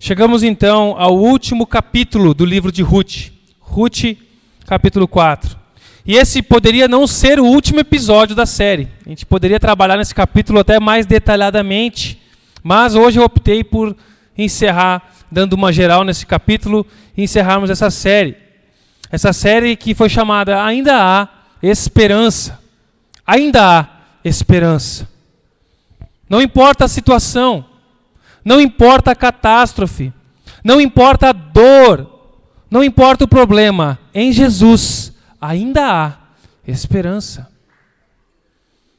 Chegamos então ao último capítulo do livro de Ruth. Ruth, capítulo 4. E esse poderia não ser o último episódio da série. A gente poderia trabalhar nesse capítulo até mais detalhadamente, mas hoje eu optei por encerrar, dando uma geral nesse capítulo, e encerrarmos essa série. Essa série que foi chamada Ainda Há Esperança. Ainda há esperança. Não importa a situação, não importa a catástrofe, não importa a dor, não importa o problema, em Jesus ainda há esperança.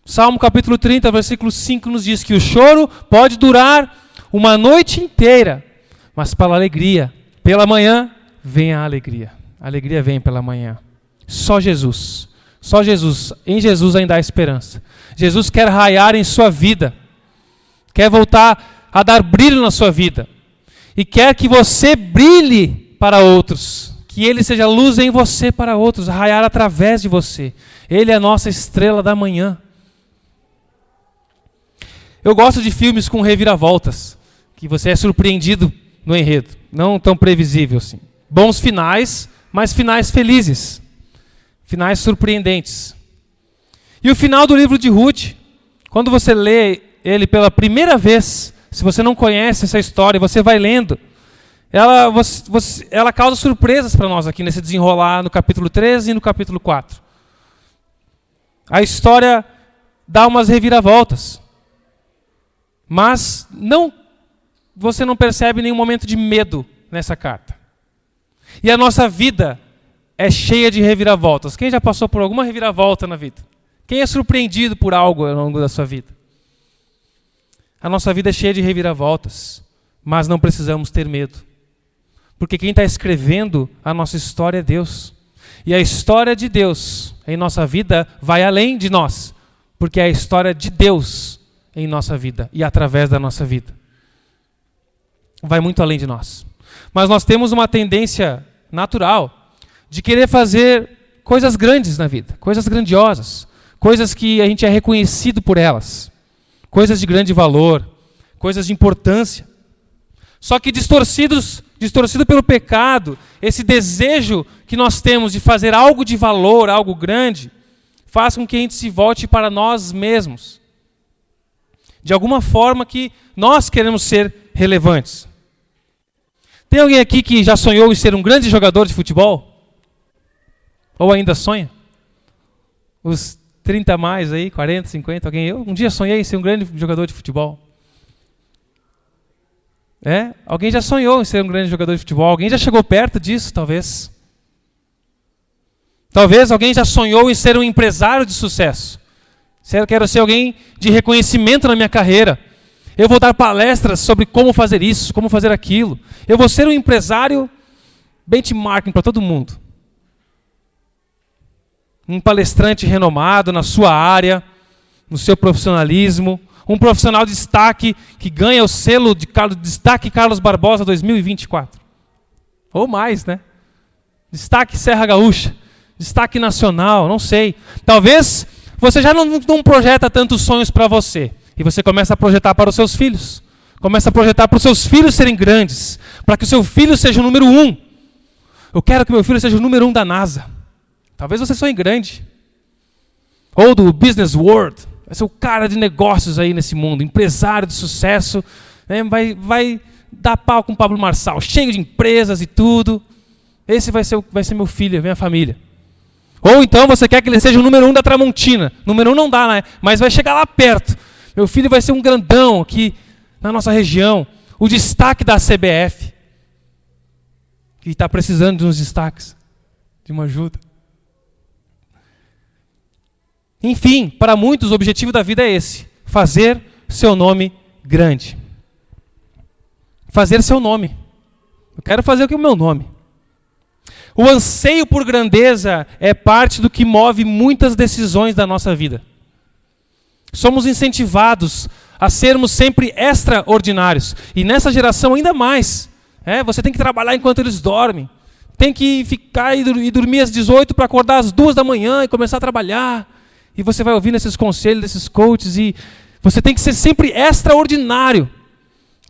Salmo capítulo 30, versículo 5 nos diz que o choro pode durar uma noite inteira, mas pela alegria, pela manhã, vem a alegria. A alegria vem pela manhã. Só Jesus, em Jesus ainda há esperança. Jesus quer raiar em sua vida, quer voltar a dar brilho na sua vida, e quer que você brilhe para outros, que Ele seja luz em você para outros, raiar através de você. Ele é a nossa estrela da manhã. Eu gosto de filmes com reviravoltas, que você é surpreendido no enredo, não tão previsível assim. Bons finais, mas finais felizes, finais surpreendentes. E o final do livro de Ruth, quando você lê ele pela primeira vez, se você não conhece essa história, você vai lendo, ela causa surpresas para nós aqui nesse desenrolar no capítulo 13 e no capítulo 4. A história dá umas reviravoltas, mas você não percebe nenhum momento de medo nessa carta. E a nossa vida é cheia de reviravoltas. Quem já passou por alguma reviravolta na vida? Quem é surpreendido por algo ao longo da sua vida? A nossa vida é cheia de reviravoltas, mas não precisamos ter medo. Porque quem está escrevendo a nossa história é Deus. E a história de Deus em nossa vida vai além de nós. Porque é a história de Deus em nossa vida e através da nossa vida. Vai muito além de nós. Mas nós temos uma tendência natural de querer fazer coisas grandes na vida, coisas grandiosas, coisas que a gente é reconhecido por elas, coisas de grande valor, coisas de importância. Só que distorcido pelo pecado, esse desejo que nós temos de fazer algo de valor, algo grande, faz com que a gente se volte para nós mesmos. De alguma forma que nós queremos ser relevantes. Tem alguém aqui que já sonhou em ser um grande jogador de futebol? Ou ainda sonha? Os 30 a mais aí, 40, 50, alguém? Eu um dia sonhei em ser um grande jogador de futebol. Alguém já sonhou em ser um grande jogador de futebol? Alguém já chegou perto disso, talvez? Talvez alguém já sonhou em ser um empresário de sucesso. Eu quero ser alguém de reconhecimento na minha carreira. Eu vou dar palestras sobre como fazer isso, como fazer aquilo. Eu vou ser um empresário benchmarking para todo mundo. Um palestrante renomado na sua área, no seu profissionalismo. Um profissional de destaque que ganha o selo de Destaque Carlos Barbosa 2024. Ou mais, né? Destaque Serra Gaúcha. Destaque nacional, não sei. Talvez você já não projeta tantos sonhos para você. E você começa a projetar para os seus filhos. Começa a projetar para os seus filhos serem grandes. Para que o seu filho seja o número 1. Eu quero que meu filho seja o número 1 da NASA. Talvez você sonhe grande. Ou do business world. Vai ser o cara de negócios aí nesse mundo. Empresário de sucesso. Né? Vai dar pau com o Pablo Marçal. Cheio de empresas e tudo. Esse vai ser meu filho, minha família. Ou então você quer que ele seja o número 1 da Tramontina. Número 1 não dá, né? Mas vai chegar lá perto. Meu filho vai ser um grandão aqui na nossa região. O destaque da CBF. Que está precisando de uns destaques. De uma ajuda. Enfim, para muitos o objetivo da vida é esse. Fazer seu nome grande. Fazer seu nome. Eu quero fazer o que é o meu nome. O anseio por grandeza é parte do que move muitas decisões da nossa vida. Somos incentivados a sermos sempre extraordinários. E nessa geração ainda mais. Você tem que trabalhar enquanto eles dormem. Tem que ficar e dormir às 18 para acordar às 2 da manhã e começar a trabalhar. E você vai ouvindo esses conselhos desses coaches e você tem que ser sempre extraordinário.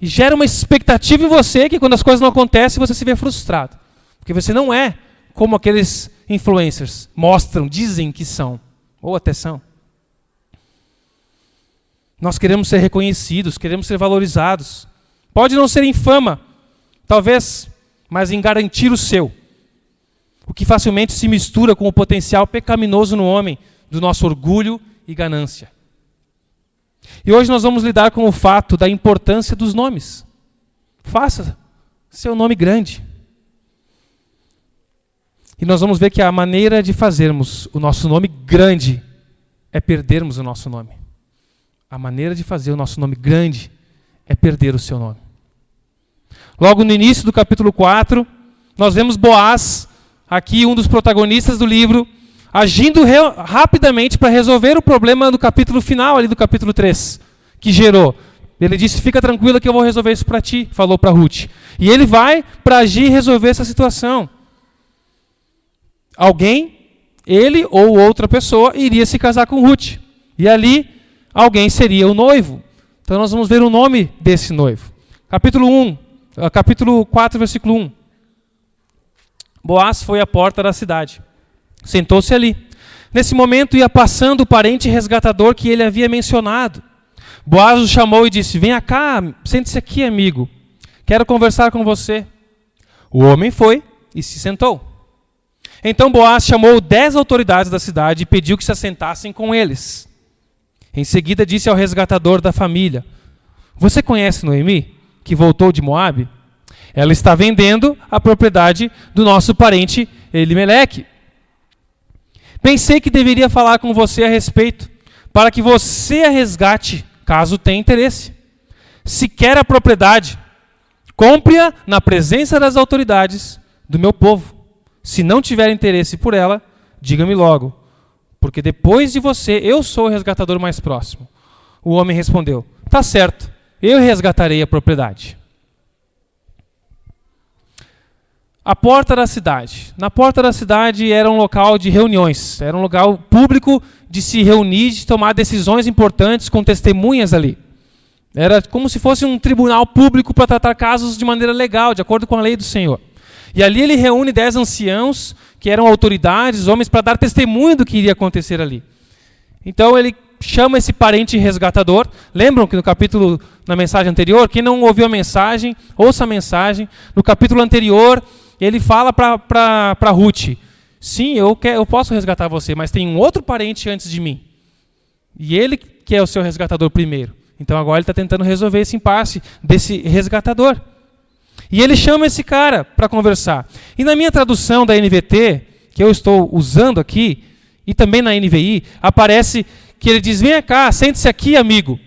E gera uma expectativa em você que quando as coisas não acontecem, você se vê frustrado. Porque você não é como aqueles influencers mostram, dizem que são. Ou até são. Nós queremos ser reconhecidos, queremos ser valorizados. Pode não ser em fama, talvez, mas em garantir o seu. O que facilmente se mistura com o potencial pecaminoso no homem, do nosso orgulho e ganância. E hoje nós vamos lidar com o fato da importância dos nomes. Faça seu nome grande. E nós vamos ver que a maneira de fazermos o nosso nome grande é perdermos o nosso nome. A maneira de fazer o nosso nome grande é perder o seu nome. Logo no início do capítulo 4, nós vemos Boaz, aqui um dos protagonistas do livro, agindo rapidamente para resolver o problema do capítulo final, ali do capítulo 3, que gerou. Ele disse, fica tranquila que eu vou resolver isso para ti, falou para Ruth. E ele vai para agir e resolver essa situação. Alguém, ele ou outra pessoa, iria se casar com Ruth. E ali, alguém seria o noivo. Então nós vamos ver o nome desse noivo. Capítulo 4, versículo 1. Boaz foi à porta da cidade. Sentou-se ali. Nesse momento ia passando o parente resgatador que ele havia mencionado. Boaz o chamou e disse, venha cá, sente-se aqui, amigo. Quero conversar com você. O homem foi e se sentou. Então Boaz chamou 10 autoridades da cidade e pediu que se assentassem com eles. Em seguida disse ao resgatador da família, você conhece Noemi, que voltou de Moabe? Ela está vendendo a propriedade do nosso parente Elimeleque. Pensei que deveria falar com você a respeito, para que você a resgate, caso tenha interesse. Se quer a propriedade, compre-a na presença das autoridades do meu povo. Se não tiver interesse por ela, diga-me logo, porque depois de você, eu sou o resgatador mais próximo. O homem respondeu, tá certo, eu resgatarei a propriedade. A porta da cidade. Na porta da cidade era um local de reuniões, era um local público de se reunir, de tomar decisões importantes com testemunhas ali. Era como se fosse um tribunal público para tratar casos de maneira legal, de acordo com a lei do Senhor. E ali ele reúne 10 anciãos, que eram autoridades, homens, para dar testemunho do que iria acontecer ali. Então ele chama esse parente resgatador. Lembram que no capítulo, na mensagem anterior, quem não ouviu a mensagem, ouça a mensagem. No capítulo anterior, ele fala para Ruth, sim, eu posso resgatar você, mas tem um outro parente antes de mim. E ele que é o seu resgatador primeiro. Então agora ele está tentando resolver esse impasse desse resgatador. E ele chama esse cara para conversar. E na minha tradução da NVT, que eu estou usando aqui, e também na NVI, aparece que ele diz, venha cá, sente-se aqui, amigo.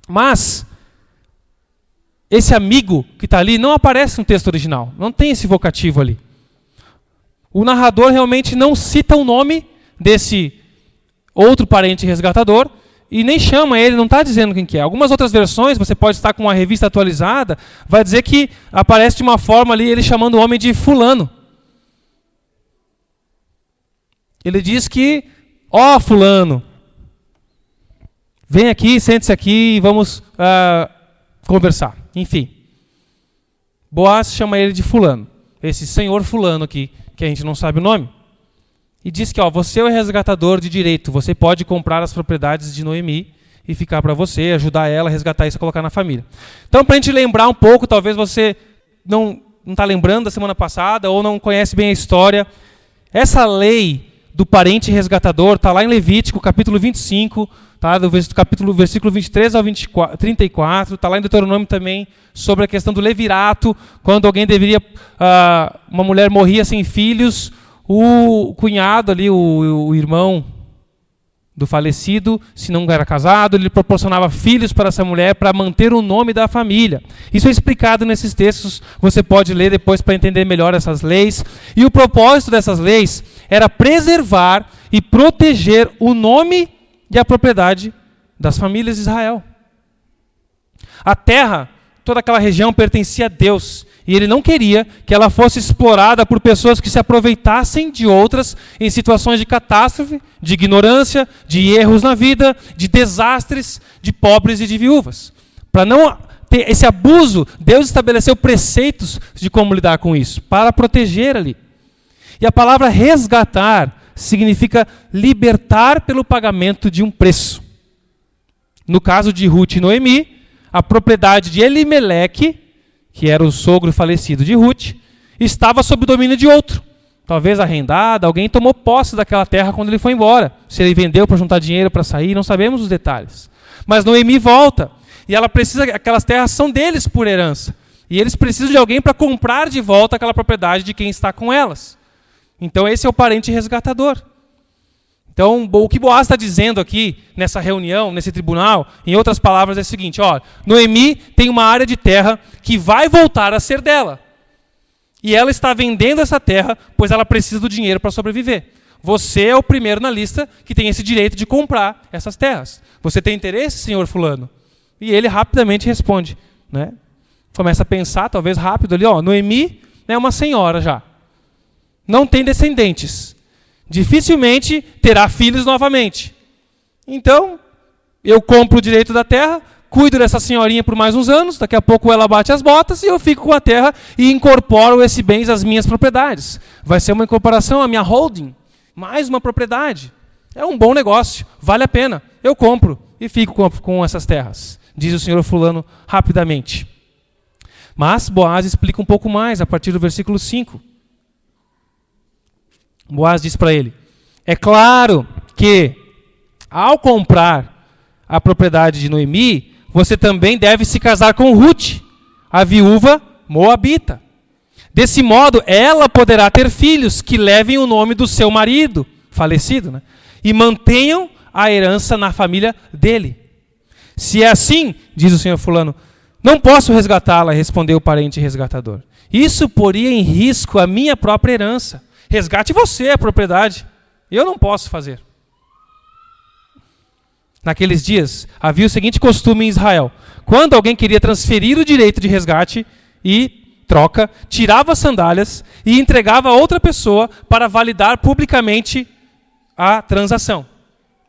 Mas esse amigo que está ali não aparece no texto original. Não tem esse vocativo ali. O narrador realmente não cita o nome desse outro parente resgatador e nem chama ele, não está dizendo quem que é. Algumas outras versões, você pode estar com uma revista atualizada, vai dizer que aparece de uma forma ali ele chamando o homem de fulano. Ele diz que, ó fulano, vem aqui, sente-se aqui e vamos conversar. Enfim, Boaz chama ele de fulano, esse senhor fulano aqui, que a gente não sabe o nome. E diz que você é o resgatador de direito, você pode comprar as propriedades de Noemi e ficar para você, ajudar ela a resgatar isso e colocar na família. Então, para a gente lembrar um pouco, talvez você não está lembrando da semana passada ou não conhece bem a história, essa lei do parente resgatador está lá em Levítico, capítulo 25, tá? Do versículo 23 ao 34, está lá em Deuteronômio também, sobre a questão do levirato, quando alguém uma mulher morria sem filhos, o cunhado ali, o irmão do falecido, se não era casado, ele proporcionava filhos para essa mulher para manter o nome da família. Isso é explicado nesses textos, você pode ler depois para entender melhor essas leis. E o propósito dessas leis era preservar e proteger o nome e a propriedade das famílias de Israel. A terra, toda aquela região pertencia a Deus. E ele não queria que ela fosse explorada por pessoas que se aproveitassem de outras em situações de catástrofe, de ignorância, de erros na vida, de desastres, de pobres e de viúvas. Para não esse abuso, Deus estabeleceu preceitos de como lidar com isso, para proteger ali. E a palavra resgatar significa libertar pelo pagamento de um preço. No caso de Ruth e Noemi, a propriedade de Elimeleque, que era o sogro falecido de Ruth, estava sob o domínio de outro. Talvez arrendada, alguém tomou posse daquela terra quando ele foi embora. Se ele vendeu para juntar dinheiro para sair, não sabemos os detalhes. Mas Noemi volta, e ela precisa, aquelas terras são deles por herança. E eles precisam de alguém para comprar de volta aquela propriedade de quem está com elas. Então esse é o parente resgatador. Então o que Boaz está dizendo aqui, nessa reunião, nesse tribunal, em outras palavras é o seguinte, ó, Noemi tem uma área de terra que vai voltar a ser dela. E ela está vendendo essa terra, pois ela precisa do dinheiro para sobreviver. Você é o primeiro na lista que tem esse direito de comprar essas terras. Você tem interesse, senhor fulano? E ele rapidamente responde, né? Começa a pensar, talvez rápido ali, ó, Noemi é uma senhora já. Não tem descendentes. Dificilmente terá filhos novamente. Então, eu compro o direito da terra, cuido dessa senhorinha por mais uns anos, daqui a pouco ela bate as botas e eu fico com a terra e incorporo esse bens às minhas propriedades. Vai ser uma incorporação à minha holding, mais uma propriedade. É um bom negócio, vale a pena. Eu compro e fico com essas terras, diz o senhor fulano rapidamente. Mas Boaz explica um pouco mais a partir do versículo 5. Boaz diz para ele, é claro que ao comprar a propriedade de Noemi, você também deve se casar com Ruth, a viúva moabita. Desse modo, ela poderá ter filhos que levem o nome do seu marido, falecido, né? E mantenham a herança na família dele. Se é assim, diz o senhor fulano, não posso resgatá-la, respondeu o parente resgatador. Isso poria em risco a minha própria herança. Resgate você a propriedade. Eu não posso fazer. Naqueles dias, havia o seguinte costume em Israel. Quando alguém queria transferir o direito de resgate e troca, tirava as sandálias e entregava a outra pessoa para validar publicamente a transação.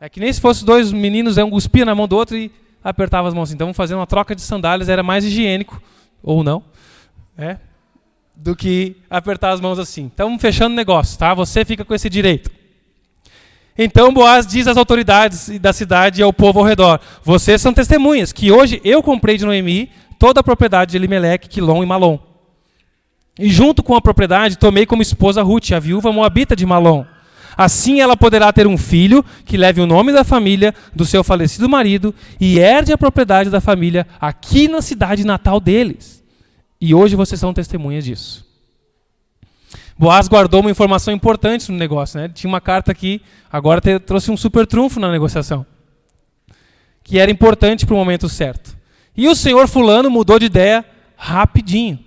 É que nem se fossem dois meninos, um cuspia na mão do outro e apertava as mãos. Então, fazer uma troca de sandálias era mais higiênico, ou não, do que apertar as mãos assim. Estamos fechando o negócio, tá? Você fica com esse direito. Então Boaz diz às autoridades da cidade e ao povo ao redor, vocês são testemunhas, que hoje eu comprei de Noemi toda a propriedade de Elimeleque, Quilom e Malom. E junto com a propriedade tomei como esposa Ruth, a viúva moabita de Malom. Assim ela poderá ter um filho que leve o nome da família do seu falecido marido e herde a propriedade da família aqui na cidade natal deles. E hoje vocês são testemunhas disso. Boaz guardou uma informação importante no negócio, né? Tinha uma carta aqui, agora trouxe um super trunfo na negociação, que era importante para o momento certo. E o senhor fulano mudou de ideia rapidinho.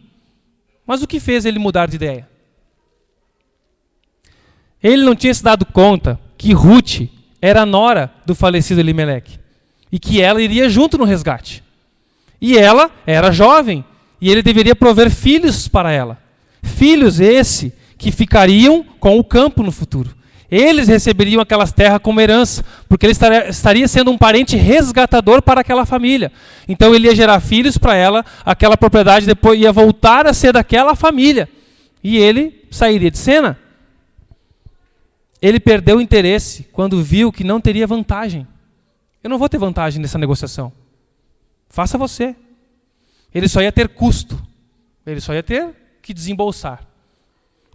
Mas o que fez ele mudar de ideia? Ele não tinha se dado conta que Ruth era a nora do falecido Elimeleque e que ela iria junto no resgate. E ela era jovem e ele deveria prover filhos para ela. Filhos esse que ficariam com o campo no futuro. Eles receberiam aquelas terras como herança, porque ele estaria sendo um parente resgatador para aquela família. Então ele ia gerar filhos para ela, aquela propriedade depois ia voltar a ser daquela família. E ele sairia de cena. Ele perdeu o interesse quando viu que não teria vantagem. Eu não vou ter vantagem nessa negociação. Faça você. Ele só ia ter custo. Ele só ia ter que desembolsar.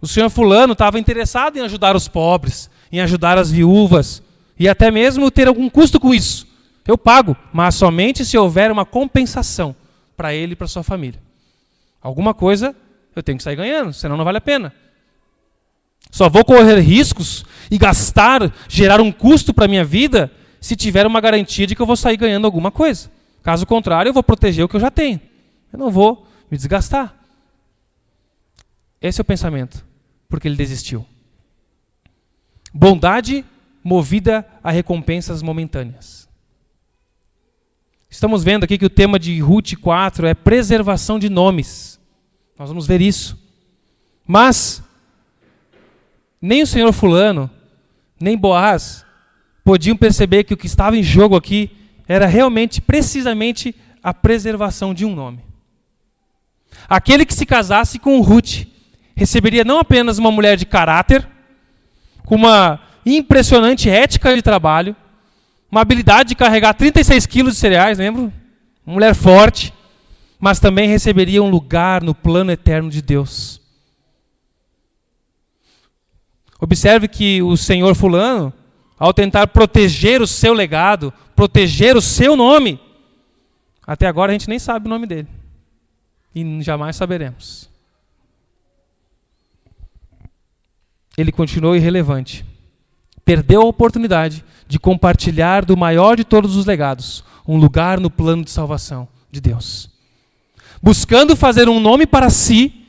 O senhor fulano estava interessado em ajudar os pobres, em ajudar as viúvas, e até mesmo ter algum custo com isso. Eu pago, mas somente se houver uma compensação para ele e para sua família. Alguma coisa eu tenho que sair ganhando, senão não vale a pena. Só vou correr riscos e gastar, gerar um custo para a minha vida, se tiver uma garantia de que eu vou sair ganhando alguma coisa. Caso contrário, eu vou proteger o que eu já tenho. Eu não vou me desgastar. Esse é o pensamento, porque ele desistiu. Bondade movida a recompensas momentâneas. Estamos vendo aqui que o tema de Ruth 4 é preservação de nomes. Nós vamos ver isso. Mas nem o senhor fulano, nem Boaz podiam perceber que o que estava em jogo aqui era realmente, precisamente, a preservação de um nome. Aquele que se casasse com Ruth receberia não apenas uma mulher de caráter, com uma impressionante ética de trabalho, uma habilidade de carregar 36 quilos de cereais, lembra? Uma mulher forte, mas também receberia um lugar no plano eterno de Deus. Observe que o senhor fulano, ao tentar proteger o seu legado, proteger o seu nome, até agora a gente nem sabe o nome dele. E jamais saberemos. Ele continuou irrelevante. Perdeu a oportunidade de compartilhar do maior de todos os legados, um lugar no plano de salvação de Deus. Buscando fazer um nome para si,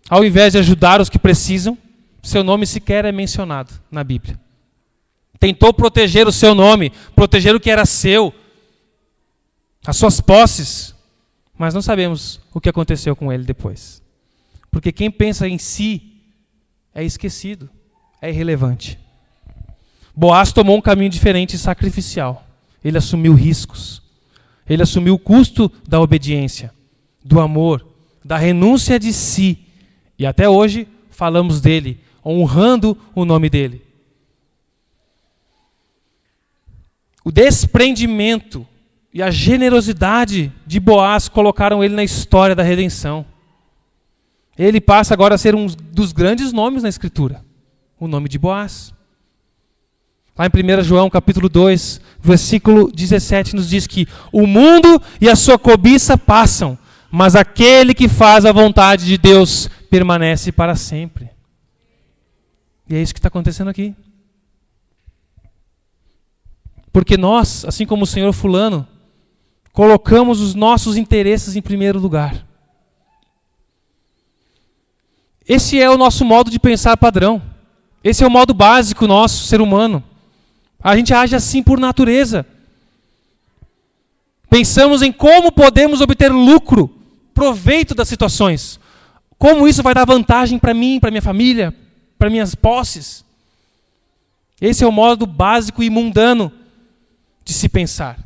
ao invés de ajudar os que precisam, seu nome sequer é mencionado na Bíblia. Tentou proteger o seu nome, proteger o que era seu, as suas posses, mas não sabemos o que aconteceu com ele depois. Porque quem pensa em si é esquecido, é irrelevante. Boaz tomou um caminho diferente e sacrificial. Ele assumiu riscos. Ele assumiu o custo da obediência, do amor, da renúncia de si. E até hoje falamos dele, honrando o nome dele. O desprendimento e a generosidade de Boaz colocaram ele na história da redenção. Ele passa agora a ser um dos grandes nomes na Escritura. O nome de Boaz. Lá em 1 João capítulo 2, versículo 17, nos diz que o mundo e a sua cobiça passam, mas aquele que faz a vontade de Deus permanece para sempre. E é isso que está acontecendo aqui. Porque nós, assim como o senhor fulano, colocamos os nossos interesses em primeiro lugar. Esse é o nosso modo de pensar padrão. Esse é o modo básico nosso, ser humano. A gente age assim por natureza. Pensamos em como podemos obter lucro, proveito das situações. Como isso vai dar vantagem para mim, para minha família, para minhas posses. Esse é o modo básico e mundano de se pensar.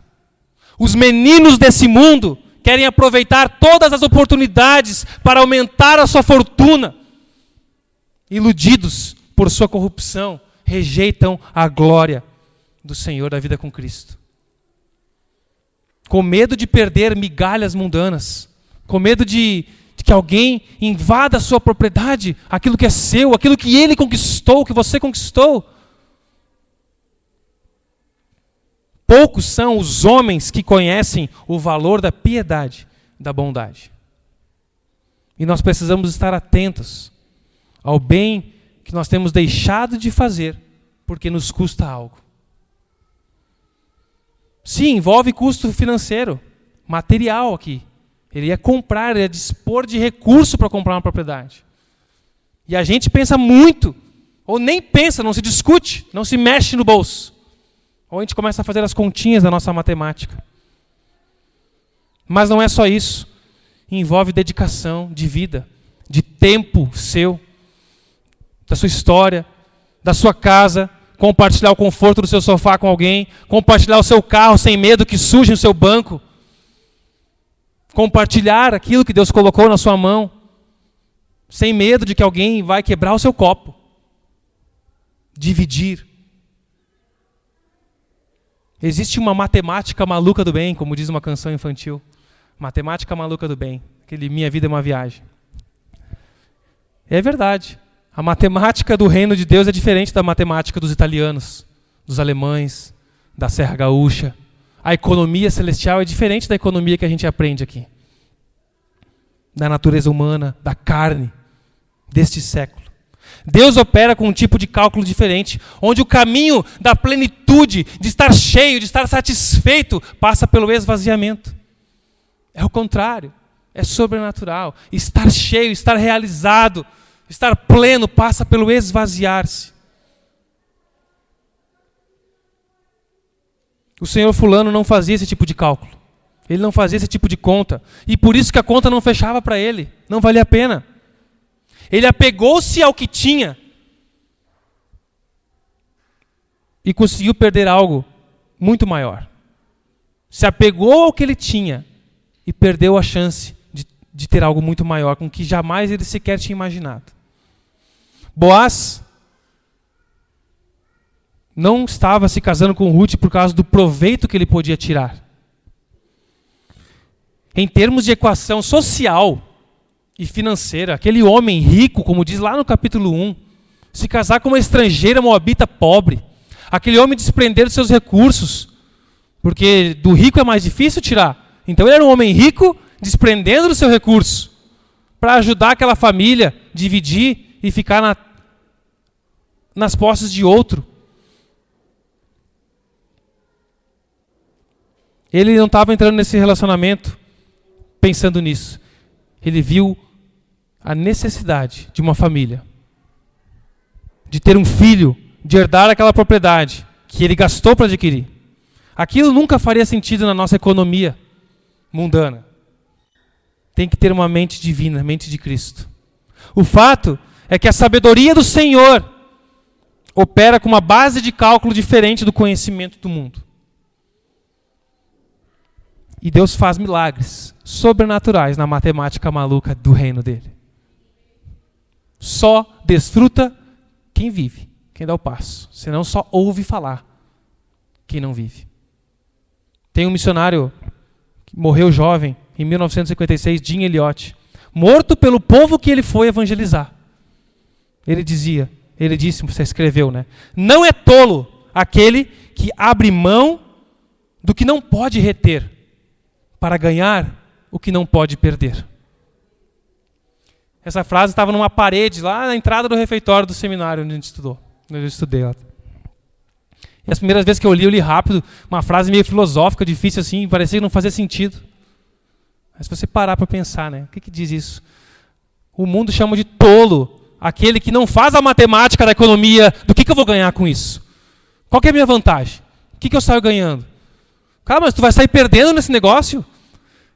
Os meninos desse mundo querem aproveitar todas as oportunidades para aumentar a sua fortuna. Iludidos por sua corrupção, rejeitam a glória do Senhor da vida com Cristo. Com medo de perder migalhas mundanas, com medo de que alguém invada a sua propriedade, aquilo que é seu, aquilo que ele conquistou, que você conquistou. Poucos são os homens que conhecem o valor da piedade, da bondade. E nós precisamos estar atentos ao bem que nós temos deixado de fazer, porque nos custa algo. Sim, envolve custo financeiro, material aqui. Ele ia comprar, ele ia dispor de recurso para comprar uma propriedade. E a gente pensa muito, ou nem pensa, não se discute, não se mexe no bolso. Ou a gente começa a fazer as continhas da nossa matemática. Mas não é só isso. Envolve dedicação de vida, de tempo seu, da sua história, da sua casa, compartilhar o conforto do seu sofá com alguém, compartilhar o seu carro sem medo que suje o seu banco, compartilhar aquilo que Deus colocou na sua mão, sem medo de que alguém vai quebrar o seu copo. Dividir. Existe uma matemática maluca do bem, como diz uma canção infantil. Matemática maluca do bem. Aquele Minha Vida é uma Viagem. É verdade. A matemática do reino de Deus é diferente da matemática dos italianos, dos alemães, da Serra Gaúcha. A economia celestial é diferente da economia que a gente aprende aqui. Da natureza humana, da carne, deste século. Deus opera com um tipo de cálculo diferente, onde o caminho da plenitude, de estar cheio, de estar satisfeito, passa pelo esvaziamento. É o contrário, é sobrenatural. Estar cheio, estar realizado, estar pleno, passa pelo esvaziar-se. O senhor fulano não fazia esse tipo de cálculo. Ele não fazia esse tipo de conta. E por isso que a conta não fechava para ele. Não valia a pena. Ele apegou-se ao que tinha e conseguiu perder algo muito maior. Se apegou ao que ele tinha e perdeu a chance de ter algo muito maior, com que jamais ele sequer tinha imaginado. Boaz não estava se casando com Ruth por causa do proveito que ele podia tirar. Em termos de equação social e financeira, aquele homem rico, como diz lá no capítulo 1, se casar com uma estrangeira moabita pobre, aquele homem desprender dos seus recursos, porque do rico é mais difícil tirar. Então ele era um homem rico, desprendendo do seu recurso, para ajudar aquela família, dividir e ficar nas posses de outro. Ele não estava entrando nesse relacionamento pensando nisso. Ele viu a necessidade de uma família, de ter um filho, de herdar aquela propriedade que ele gastou para adquirir. Aquilo nunca faria sentido na nossa economia mundana. Tem que ter uma mente divina, mente de Cristo. O fato é que a sabedoria do Senhor opera com uma base de cálculo diferente do conhecimento do mundo. E Deus faz milagres sobrenaturais na matemática maluca do reino dele. Só desfruta quem vive, quem dá o passo. Senão só ouve falar quem não vive. Tem um missionário que morreu jovem, em 1956, Jim Elliot, morto pelo povo que ele foi evangelizar. Ele disse, você escreveu, né? Não é tolo aquele que abre mão do que não pode reter para ganhar o que não pode perder. Essa frase estava numa parede lá na entrada do refeitório do seminário onde eu estudei lá. E as primeiras vezes que eu li rápido, uma frase meio filosófica, difícil assim, parecia que não fazia sentido. Mas se você parar para pensar, né? O que diz isso? O mundo chama de tolo aquele que não faz a matemática da economia do que eu vou ganhar com isso. Qual que é a minha vantagem? O que eu saio ganhando? Cara, mas tu vai sair perdendo nesse negócio?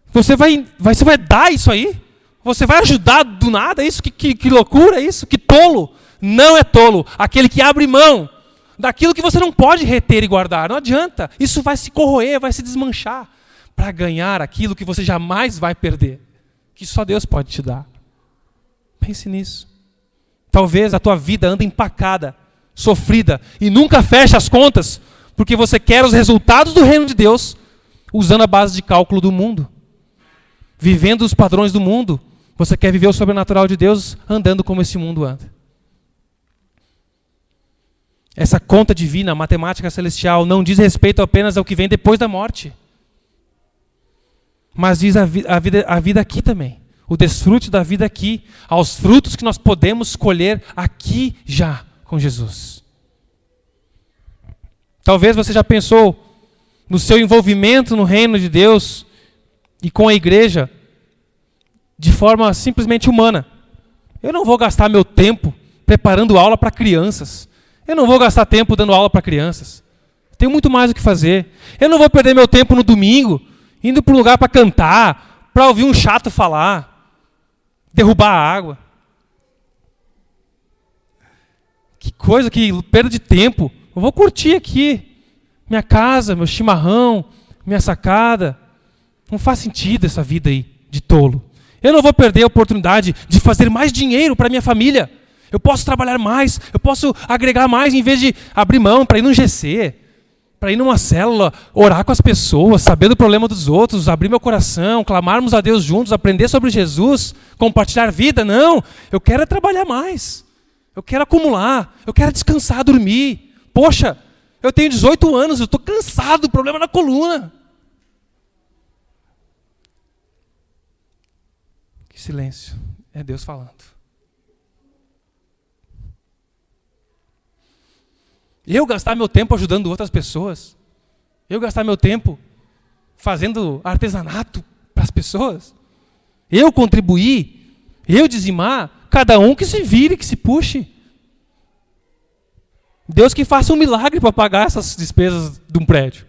Você vai dar isso aí? Você vai ajudar do nada isso? Que loucura isso? Que tolo! Não é tolo aquele que abre mão daquilo que você não pode reter e guardar. Não adianta. Isso vai se corroer, vai se desmanchar para ganhar aquilo que você jamais vai perder, que só Deus pode te dar. Pense nisso. Talvez a tua vida ande empacada, sofrida, e nunca feche as contas, porque você quer os resultados do reino de Deus, usando a base de cálculo do mundo. Vivendo os padrões do mundo, você quer viver o sobrenatural de Deus, andando como esse mundo anda. Essa conta divina, a matemática celestial, não diz respeito apenas ao que vem depois da morte, mas diz a vida aqui também. O desfrute da vida aqui, aos frutos que nós podemos colher aqui já com Jesus. Talvez você já pensou no seu envolvimento no reino de Deus e com a igreja de forma simplesmente humana. Eu não vou gastar meu tempo preparando aula para crianças. Eu não vou gastar tempo dando aula para crianças. Tenho muito mais o que fazer. Eu não vou perder meu tempo no domingo indo para um lugar para cantar, para ouvir um chato falar, derrubar a água. Que coisa, que perda de tempo. Eu vou curtir aqui minha casa, meu chimarrão, minha sacada. Não faz sentido essa vida aí de tolo. Eu não vou perder a oportunidade de fazer mais dinheiro para minha família. Eu posso trabalhar mais, eu posso agregar mais em vez de abrir mão para ir num GC, para ir numa célula, orar com as pessoas, saber do problema dos outros, abrir meu coração, clamarmos a Deus juntos, aprender sobre Jesus, compartilhar vida. Não, eu quero trabalhar mais. Eu quero acumular, eu quero descansar, dormir. Poxa, eu tenho 18 anos, eu estou cansado, problema na coluna. Que silêncio, é Deus falando. Eu gastar meu tempo ajudando outras pessoas? Eu gastar meu tempo fazendo artesanato para as pessoas? Eu contribuir? Eu dizimar? Cada um que se vire, que se puxe. Deus que faça um milagre para pagar essas despesas de um prédio.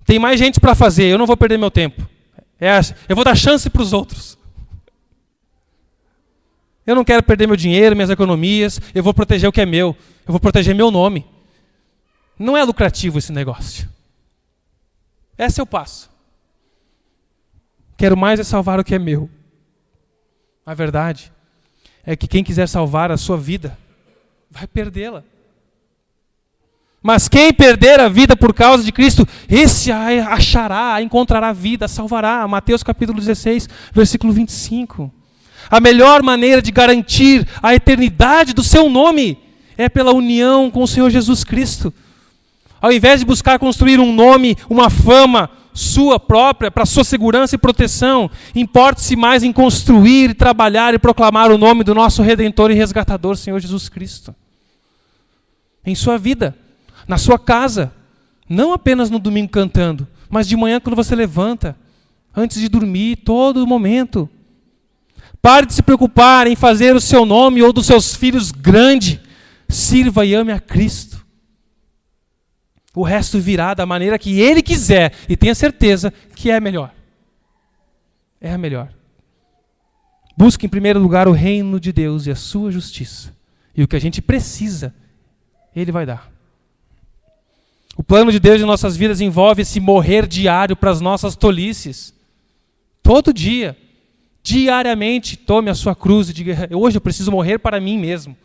Tem mais gente para fazer, eu não vou perder meu tempo. Eu vou dar chance para os outros. Eu não quero perder meu dinheiro, minhas economias, eu vou proteger o que é meu, eu vou proteger meu nome. Não é lucrativo esse negócio. Esse é o passo. Quero mais é salvar o que é meu. A verdade é que quem quiser salvar a sua vida, vai perdê-la. Mas quem perder a vida por causa de Cristo, esse a achará, a encontrará vida, a salvará. Mateus capítulo 16, versículo 25. A melhor maneira de garantir a eternidade do seu nome é pela união com o Senhor Jesus Cristo. Ao invés de buscar construir um nome, uma fama sua própria, para sua segurança e proteção, importe-se mais em construir, trabalhar e proclamar o nome do nosso Redentor e Resgatador, Senhor Jesus Cristo. Em sua vida, na sua casa, não apenas no domingo cantando, mas de manhã quando você levanta, antes de dormir, todo momento. Pare de se preocupar em fazer o seu nome ou dos seus filhos grande. Sirva e ame a Cristo. O resto virá da maneira que Ele quiser e tenha certeza que é melhor. É a melhor. Busque em primeiro lugar o reino de Deus e a sua justiça. E o que a gente precisa, Ele vai dar. O plano de Deus em nossas vidas envolve esse morrer diário para as nossas tolices. Todo dia, diariamente, tome a sua cruz e diga: hoje eu preciso morrer para mim mesmo,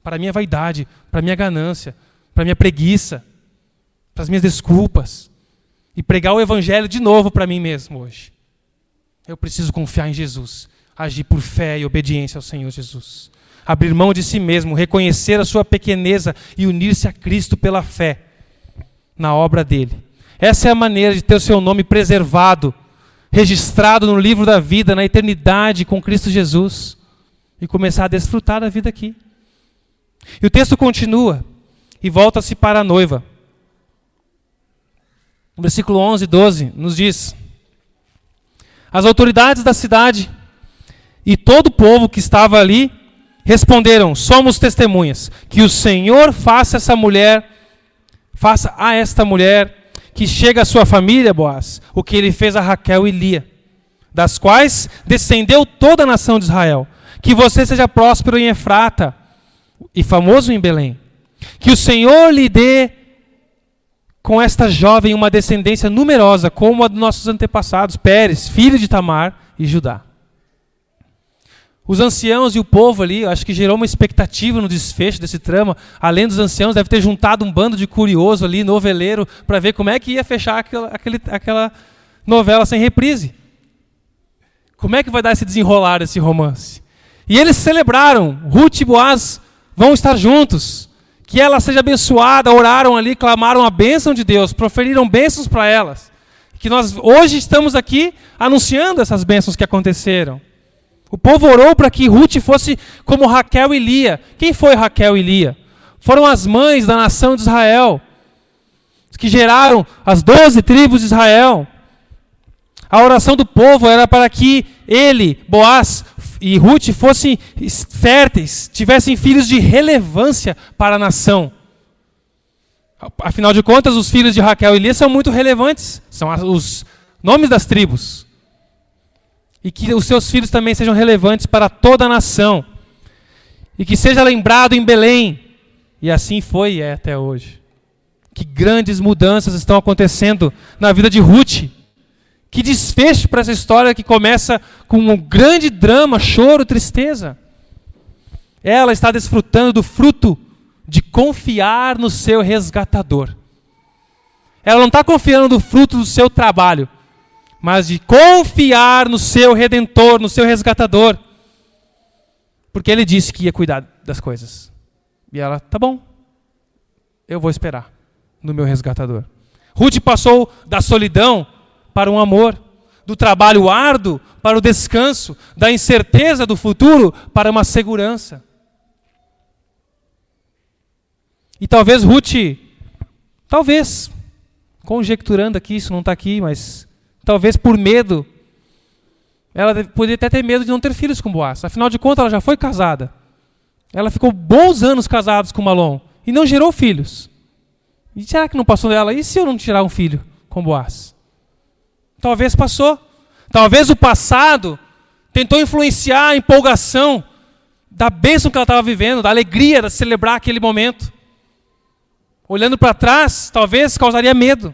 para a minha vaidade, para a minha ganância, para a minha preguiça, para as minhas desculpas. E pregar o evangelho de novo para mim mesmo hoje. Eu preciso confiar em Jesus, agir por fé e obediência ao Senhor Jesus. Abrir mão de si mesmo, reconhecer a sua pequeneza e unir-se a Cristo pela fé na obra dele. Essa é a maneira de ter o seu nome preservado, registrado no livro da vida, na eternidade com Cristo Jesus, e começar a desfrutar da vida aqui. E o texto continua e volta-se para a noiva. No versículo 11 e 12 nos diz: as autoridades da cidade e todo o povo que estava ali responderam: somos testemunhas que o Senhor faça a esta mulher que chega à sua família, Boaz, o que ele fez a Raquel e Lia, das quais descendeu toda a nação de Israel. Que você seja próspero em Efrata e famoso em Belém. Que o Senhor lhe dê com esta jovem uma descendência numerosa, como a dos nossos antepassados, Pérez, filho de Tamar e Judá. Os anciãos e o povo ali, acho que gerou uma expectativa no desfecho desse trama. Além dos anciãos, deve ter juntado um bando de curioso ali, noveleiro, para ver como é que ia fechar aquela novela sem reprise. Como é que vai dar esse desenrolar, esse romance? E eles celebraram. Ruth e Boaz vão estar juntos. Que ela seja abençoada, oraram ali, clamaram a bênção de Deus, proferiram bênçãos para elas. Que nós hoje estamos aqui anunciando essas bênçãos que aconteceram. O povo orou para que Ruth fosse como Raquel e Lia. Quem foi Raquel e Lia? Foram as mães da nação de Israel, que geraram as 12 tribos de Israel. A oração do povo era para que ele, Boaz e Ruth fossem férteis, tivessem filhos de relevância para a nação. Afinal de contas, os filhos de Raquel e Lia são muito relevantes. São os nomes das tribos. E que os seus filhos também sejam relevantes para toda a nação. E que seja lembrado em Belém. E assim foi e é até hoje. Que grandes mudanças estão acontecendo na vida de Ruth. Que desfecho para essa história que começa com um grande drama, choro, tristeza. Ela está desfrutando do fruto de confiar no seu resgatador. Ela não está confiando no fruto do seu trabalho, mas de confiar no seu Redentor, no seu resgatador. Porque ele disse que ia cuidar das coisas. E ela, tá bom, eu vou esperar no meu resgatador. Ruth passou da solidão para um amor, do trabalho árduo para o descanso, da incerteza do futuro para uma segurança. E talvez Ruth, conjecturando aqui, isso não está aqui, mas talvez por medo, ela poderia até ter medo de não ter filhos com Boaz. Afinal de contas, ela já foi casada. Ela ficou bons anos casados com Malom e não gerou filhos. E será que não passou dela? E se eu não tirar um filho com Boaz? Talvez passou. Talvez o passado tentou influenciar a empolgação da bênção que ela estava vivendo, da alegria de celebrar aquele momento. Olhando para trás, talvez causaria medo.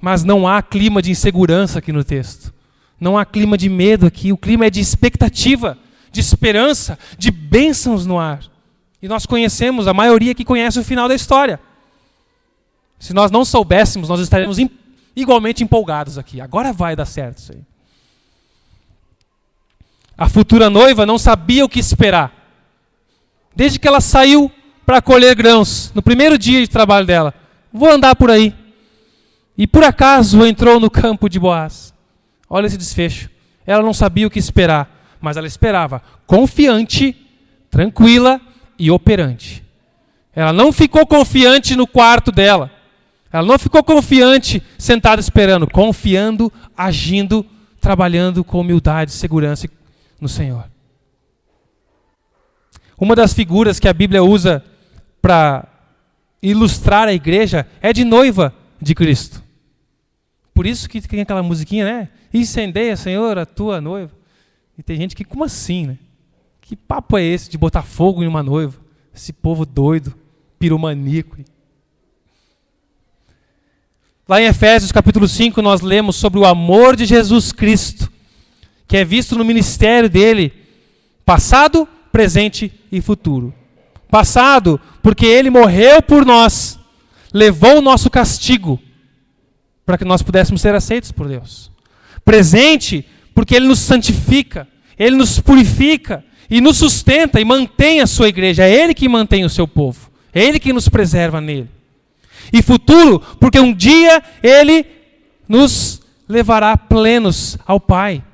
Mas não há clima de insegurança aqui no texto. Não há clima de medo aqui. O clima é de expectativa, de esperança, de bênçãos no ar. E nós conhecemos, a maioria que conhece o final da história. Se nós não soubéssemos, nós estaríamos igualmente empolgados aqui. Agora vai dar certo isso aí. A futura noiva não sabia o que esperar. Desde que ela saiu para colher grãos, no primeiro dia de trabalho dela. Vou andar por aí. E por acaso entrou no campo de Boaz. Olha esse desfecho. Ela não sabia o que esperar, mas ela esperava confiante, tranquila e operante. Ela não ficou confiante no quarto dela. Ela não ficou confiante sentada esperando, confiando, agindo, trabalhando com humildade, segurança no Senhor. Uma das figuras que a Bíblia usa para ilustrar a igreja é de noiva de Cristo. Por isso que tem aquela musiquinha, né? Incendeia, Senhor, a tua noiva. E tem gente que, como assim, né? Que papo é esse de botar fogo em uma noiva? Esse povo doido, piromaníaco. Lá em Efésios capítulo 5 nós lemos sobre o amor de Jesus Cristo, que é visto no ministério dele, passado, presente e futuro. Passado, porque ele morreu por nós, levou o nosso castigo, para que nós pudéssemos ser aceitos por Deus. Presente, porque ele nos santifica, ele nos purifica e nos sustenta e mantém a sua igreja. É ele que mantém o seu povo, é ele que nos preserva nele. E futuro, porque um dia ele nos levará plenos ao Pai.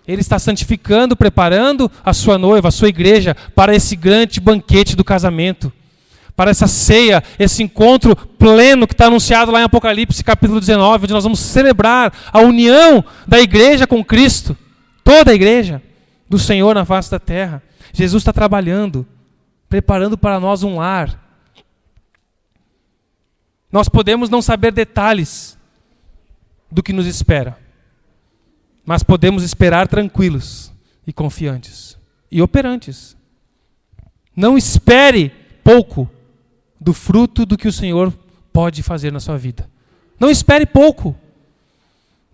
Ele está santificando, preparando a sua noiva, a sua igreja, para esse grande banquete do casamento. Para essa ceia, esse encontro pleno que está anunciado lá em Apocalipse capítulo 19, onde nós vamos celebrar a união da igreja com Cristo. Toda a igreja do Senhor na face da terra. Jesus está trabalhando, preparando para nós um lar. Nós podemos não saber detalhes do que nos espera, mas podemos esperar tranquilos e confiantes e operantes. Não espere pouco do fruto do que o Senhor pode fazer na sua vida. Não espere pouco.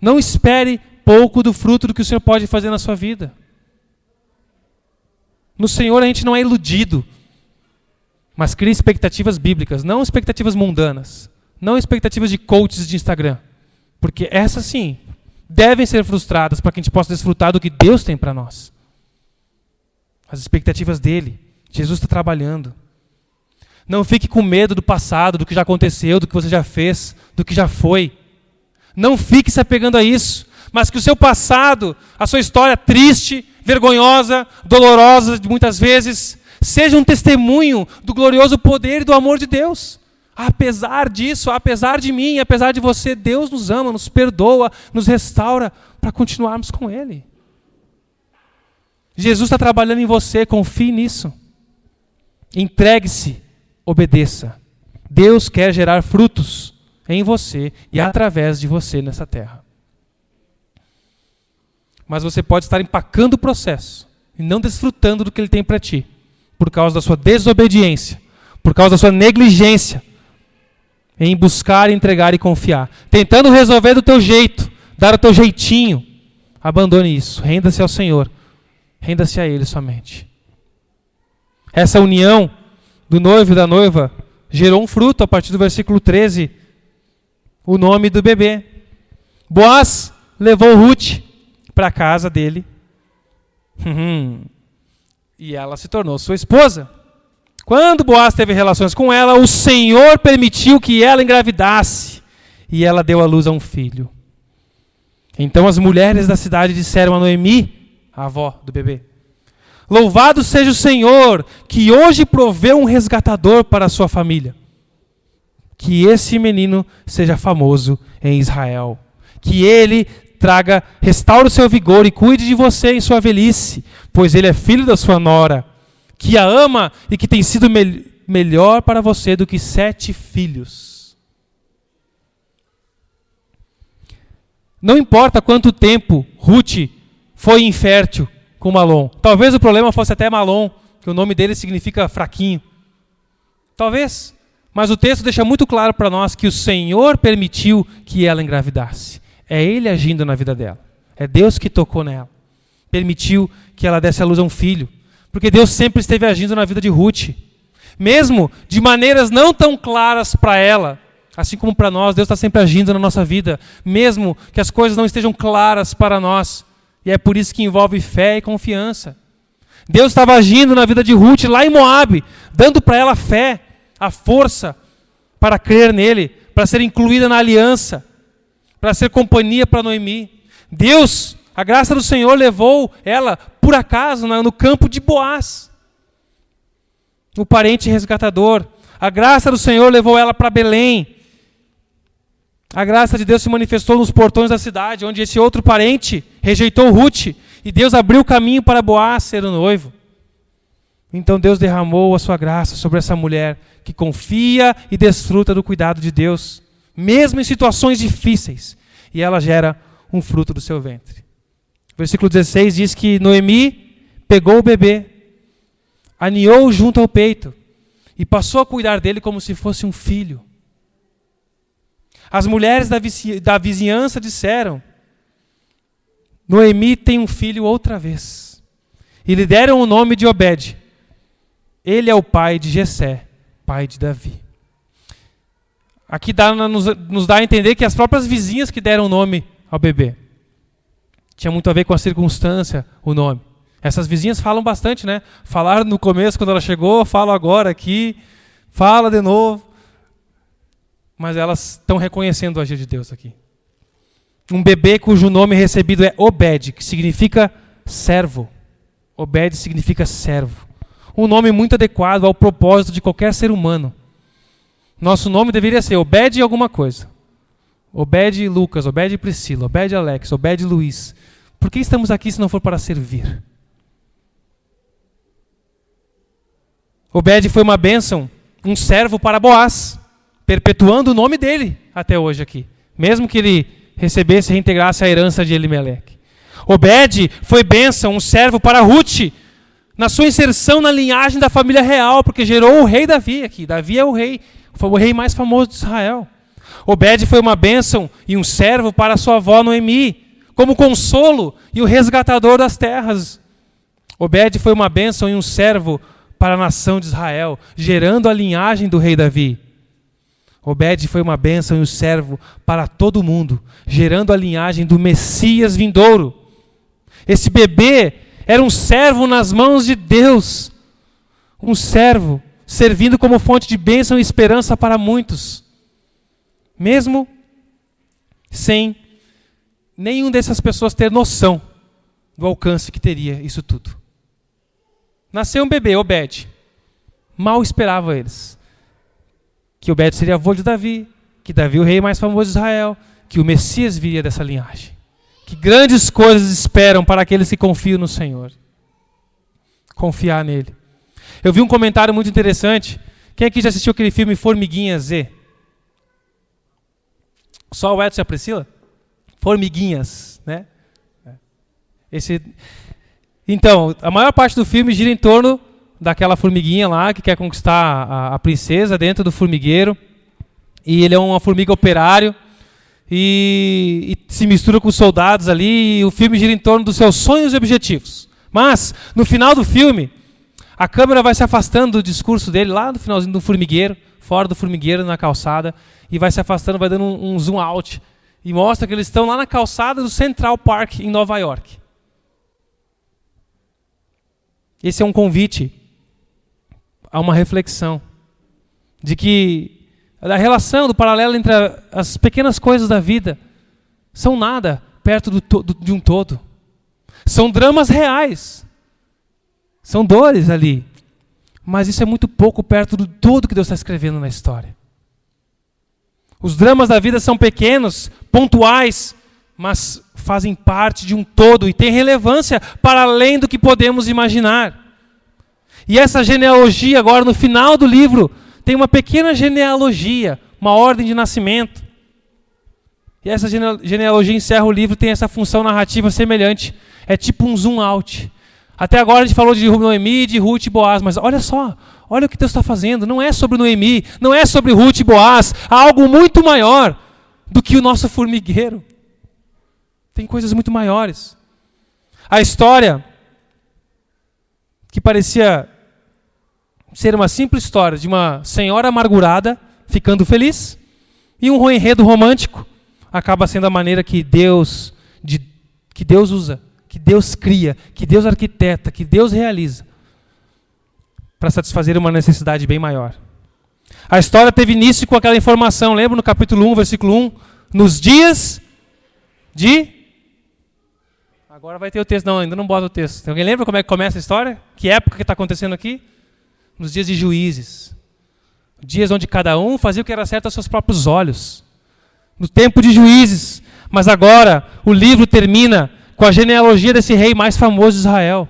Não espere pouco do fruto do que o Senhor pode fazer na sua vida. No Senhor a gente não é iludido, mas cria expectativas bíblicas, não expectativas mundanas, não expectativas de coaches de Instagram, porque essas sim devem ser frustradas para que a gente possa desfrutar do que Deus tem para nós. As expectativas dele. Jesus está trabalhando. Não fique com medo do passado, do que já aconteceu, do que você já fez, do que já foi. Não fique se apegando a isso, mas que o seu passado, a sua história triste, vergonhosa, dolorosa muitas vezes, seja um testemunho do glorioso poder e do amor de Deus. Apesar disso, apesar de mim, apesar de você, Deus nos ama, nos perdoa, nos restaura para continuarmos com Ele. Jesus está trabalhando em você, confie nisso. Entregue-se, obedeça. Deus quer gerar frutos em você e através de você nessa terra. Mas você pode estar empacando o processo e não desfrutando do que Ele tem para ti, por causa da sua desobediência, por causa da sua negligência em buscar, entregar e confiar. Tentando resolver do teu jeito, dar o teu jeitinho. Abandone isso, renda-se ao Senhor, renda-se a Ele somente. Essa união do noivo e da noiva gerou um fruto a partir do versículo 13, o nome do bebê. Boaz levou Ruth para a casa dele e ela se tornou sua esposa. Quando Boaz teve relações com ela, o Senhor permitiu que ela engravidasse e ela deu à luz a um filho. Então as mulheres da cidade disseram a Noemi, a avó do bebê: louvado seja o Senhor, que hoje proveu um resgatador para a sua família. Que esse menino seja famoso em Israel. Que ele restaure o seu vigor e cuide de você em sua velhice, pois ele é filho da sua nora, que a ama e que tem sido melhor para você do que 7 filhos. Não importa quanto tempo Ruth foi infértil com Malom. Talvez o problema fosse até Malom, que o nome dele significa fraquinho. Talvez. Mas o texto deixa muito claro para nós que o Senhor permitiu que ela engravidasse. É Ele agindo na vida dela. É Deus que tocou nela. Permitiu que ela desse à luz a um filho. Porque Deus sempre esteve agindo na vida de Ruth. Mesmo de maneiras não tão claras para ela, assim como para nós, Deus está sempre agindo na nossa vida. Mesmo que as coisas não estejam claras para nós. E é por isso que envolve fé e confiança. Deus estava agindo na vida de Ruth lá em Moabe, dando para ela fé, a força para crer nele, para ser incluída na aliança, para ser companhia para Noemi. Deus, a graça do Senhor levou ela, por acaso, no campo de Boaz, o parente resgatador. A graça do Senhor levou ela para Belém. A graça de Deus se manifestou nos portões da cidade, onde esse outro parente rejeitou Ruth, e Deus abriu o caminho para Boaz ser o noivo. Então Deus derramou a sua graça sobre essa mulher que confia e desfruta do cuidado de Deus, mesmo em situações difíceis, e ela gera um fruto do seu ventre. Versículo 16 diz que Noemi pegou o bebê, aninhou junto ao peito e passou a cuidar dele como se fosse um filho. As mulheres da vizinhança disseram: Noemi tem um filho outra vez. E lhe deram o nome de Obed. Ele é o pai de Jessé, pai de Davi. Aqui nos dá a entender que as próprias vizinhas que deram o nome ao bebê. Tinha muito a ver com a circunstância, o nome. Essas vizinhas falam bastante, né? Falaram no começo quando ela chegou, falam agora aqui, fala de novo. Mas elas estão reconhecendo o agir de Deus aqui. Um bebê cujo nome recebido é Obed, que significa servo. Obed significa servo. Um nome muito adequado ao propósito de qualquer ser humano. Nosso nome deveria ser Obed alguma coisa. Obed Lucas, Obed Priscila, Obed Alex, Obed Luiz. Por que estamos aqui se não for para servir? Obed foi uma bênção, um servo para Boaz, perpetuando o nome dele até hoje aqui. Mesmo que ele recebesse e reintegrasse a herança de Elimeleque. Obed foi bênção, um servo para Ruth, na sua inserção na linhagem da família real, porque gerou o rei Davi aqui. Davi é o rei, foi o rei mais famoso de Israel. Obed foi uma bênção e um servo para sua avó Noemi, como consolo e o resgatador das terras. Obed foi uma bênção e um servo para a nação de Israel, gerando a linhagem do rei Davi. Obed foi uma bênção e um servo para todo mundo, gerando a linhagem do Messias vindouro. Esse bebê era um servo nas mãos de Deus. Um servo servindo como fonte de bênção e esperança para muitos. Mesmo sem nenhum dessas pessoas ter noção do alcance que teria isso tudo. Nasceu um bebê, Obed. Mal esperavam eles que Obed seria avô de Davi, que Davi o rei mais famoso de Israel, que o Messias viria dessa linhagem. Que grandes coisas esperam para aqueles que confiam no Senhor. Confiar nele. Eu vi um comentário muito interessante. Quem aqui já assistiu aquele filme Formiguinha Z? Só o Edson e a Priscila? Formiguinhas, né? Então, a maior parte do filme gira em torno daquela formiguinha lá que quer conquistar a princesa dentro do formigueiro. E ele é uma formiga operário. E se mistura com os soldados ali. E o filme gira em torno dos seus sonhos e objetivos. Mas, no final do filme, a câmera vai se afastando do discurso dele lá no finalzinho do formigueiro, fora do formigueiro, na calçada. E vai se afastando, vai dando um zoom out. E mostra que eles estão lá na calçada do Central Park, em Nova York. Esse é um convite a uma reflexão de que a relação, do paralelo entre as pequenas coisas da vida são nada perto de um todo. São dramas reais. São dores ali. Mas isso é muito pouco perto do todo que Deus está escrevendo na história. Os dramas da vida são pequenos, pontuais, mas fazem parte de um todo e têm relevância para além do que podemos imaginar. E essa genealogia agora, no final do livro, tem uma pequena genealogia, uma ordem de nascimento. E essa genealogia encerra o livro, tem essa função narrativa semelhante. É tipo um zoom out. Até agora a gente falou de Noemi, de Ruth e Boaz, mas olha só, olha o que Deus está fazendo. Não é sobre Noemi, não é sobre Ruth e Boaz. Há algo muito maior do que o nosso formigueiro. Tem coisas muito maiores. A história, que parecia ser uma simples história de uma senhora amargurada ficando feliz, e um enredo romântico, acaba sendo a maneira que Deus usa, que Deus cria, que Deus arquiteta, que Deus realiza, para satisfazer uma necessidade bem maior. A história teve início com aquela informação, lembra no capítulo 1, versículo 1? Nos dias de... Agora vai ter o texto, não, ainda não bota o texto. Alguém lembra como é que começa a história? Que época que está acontecendo aqui? Nos dias de juízes. Dias onde cada um fazia o que era certo aos seus próprios olhos. No tempo de juízes. Mas agora o livro termina com a genealogia desse rei mais famoso de Israel.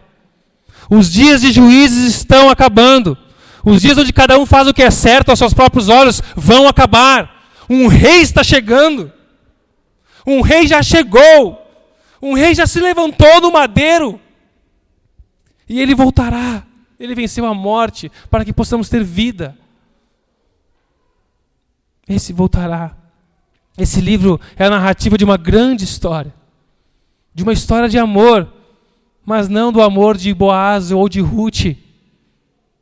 Os dias de juízes estão acabando. Os dias onde cada um faz o que é certo aos seus próprios olhos vão acabar. Um rei está chegando. Um rei já chegou. Um rei já se levantou no madeiro. E ele voltará. Ele venceu a morte para que possamos ter vida. Esse voltará. Esse livro é a narrativa de uma grande história. De uma história de amor. Mas não do amor de Boaz ou de Ruth.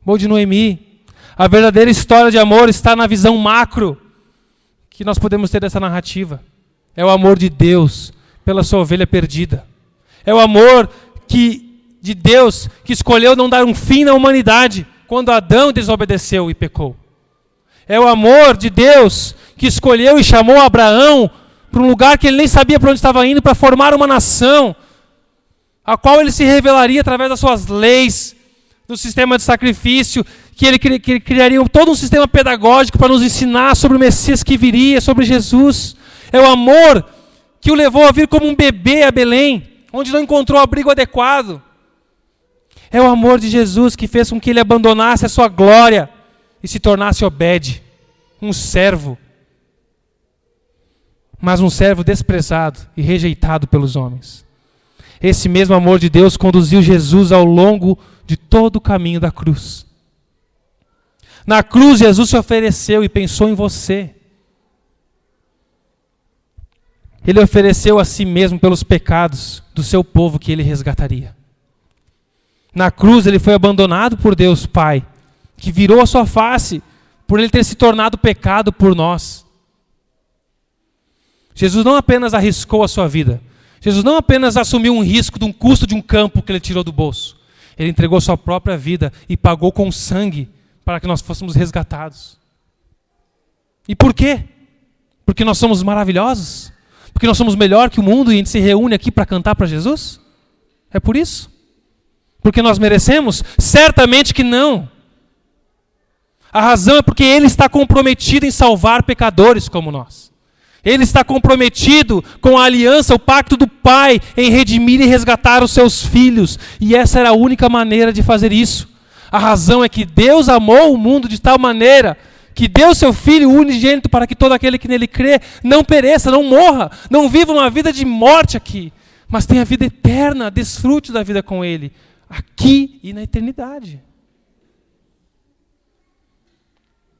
Ou de Noemi. A verdadeira história de amor está na visão macro que nós podemos ter dessa narrativa. É o amor de Deus pela sua ovelha perdida. É o amor de Deus que escolheu não dar um fim na humanidade quando Adão desobedeceu e pecou. É o amor de Deus que escolheu e chamou Abraão para um lugar que ele nem sabia para onde estava indo, para formar uma nação, a qual ele se revelaria através das suas leis, do sistema de sacrifício, que ele criaria todo um sistema pedagógico para nos ensinar sobre o Messias que viria, sobre Jesus. É o amor que o levou a vir como um bebê a Belém, onde não encontrou abrigo adequado. É o amor de Jesus que fez com que ele abandonasse a sua glória e se tornasse Obed, um servo. Mas um servo desprezado e rejeitado pelos homens. Esse mesmo amor de Deus conduziu Jesus ao longo de todo o caminho da cruz. Na cruz, Jesus se ofereceu e pensou em você. Ele ofereceu a si mesmo pelos pecados do seu povo que ele resgataria. Na cruz ele foi abandonado por Deus Pai, que virou a sua face por ele ter se tornado pecado por nós. Jesus não apenas arriscou a sua vida. Jesus não apenas assumiu um risco de um custo de um campo que ele tirou do bolso. Ele entregou sua própria vida e pagou com sangue para que nós fôssemos resgatados. E por quê? Porque nós somos maravilhosos? Porque nós somos melhor que o mundo e a gente se reúne aqui para cantar para Jesus? É por isso? Porque nós merecemos? Certamente que não. A razão é porque Ele está comprometido em salvar pecadores como nós. Ele está comprometido com a aliança, o pacto do Pai, em redimir e resgatar os seus filhos. E essa era a única maneira de fazer isso. A razão é que Deus amou o mundo de tal maneira que deu seu Filho unigênito para que todo aquele que nele crê não pereça, não morra, não viva uma vida de morte aqui, mas tenha vida eterna, desfrute da vida com Ele, aqui e na eternidade.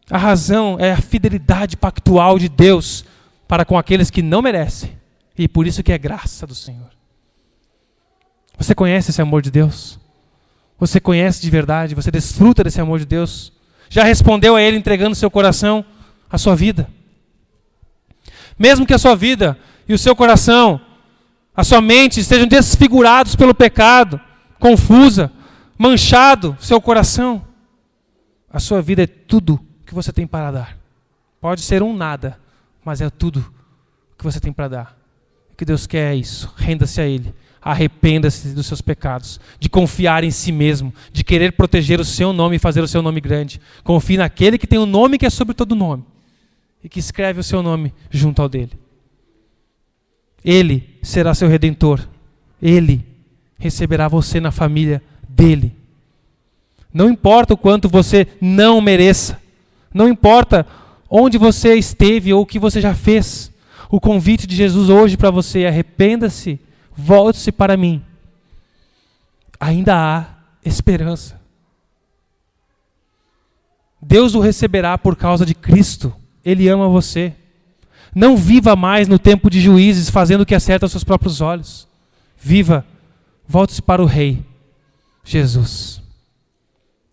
A razão é a fidelidade pactual de Deus para com aqueles que não merecem, e por isso que é graça do Senhor. Você conhece esse amor de Deus? Você conhece de verdade? Você desfruta desse amor de Deus? Já respondeu a Ele entregando seu coração, a sua vida? Mesmo que a sua vida e o seu coração, a sua mente estejam desfigurados pelo pecado, confusa, manchado seu coração, a sua vida é tudo que você tem para dar. Pode ser um nada, mas é tudo que você tem para dar. O que Deus quer é isso. Renda-se a Ele. Arrependa-se dos seus pecados, de confiar em si mesmo, de querer proteger o seu nome e fazer o seu nome grande. Confie naquele que tem um nome que é sobre todo nome e que escreve o seu nome junto ao dele. Ele será seu redentor. Ele receberá você na família dele. Não importa o quanto você não mereça. Não importa onde você esteve ou o que você já fez. O convite de Jesus hoje para você é: arrependa-se, volte-se para mim. ainda há esperança. Deus o receberá por causa de Cristo. Ele ama você. Não viva mais no tempo de juízes, fazendo o que é certo aos seus próprios olhos. Viva, volte-se para o Rei, Jesus.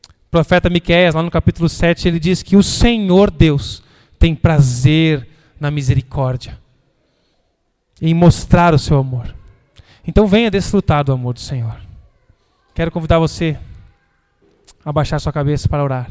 O profeta Miqueias, lá no capítulo 7, ele diz que o Senhor Deus tem prazer na misericórdia, em mostrar o seu amor. Então venha desfrutar do amor do Senhor. Quero convidar você a baixar sua cabeça para orar.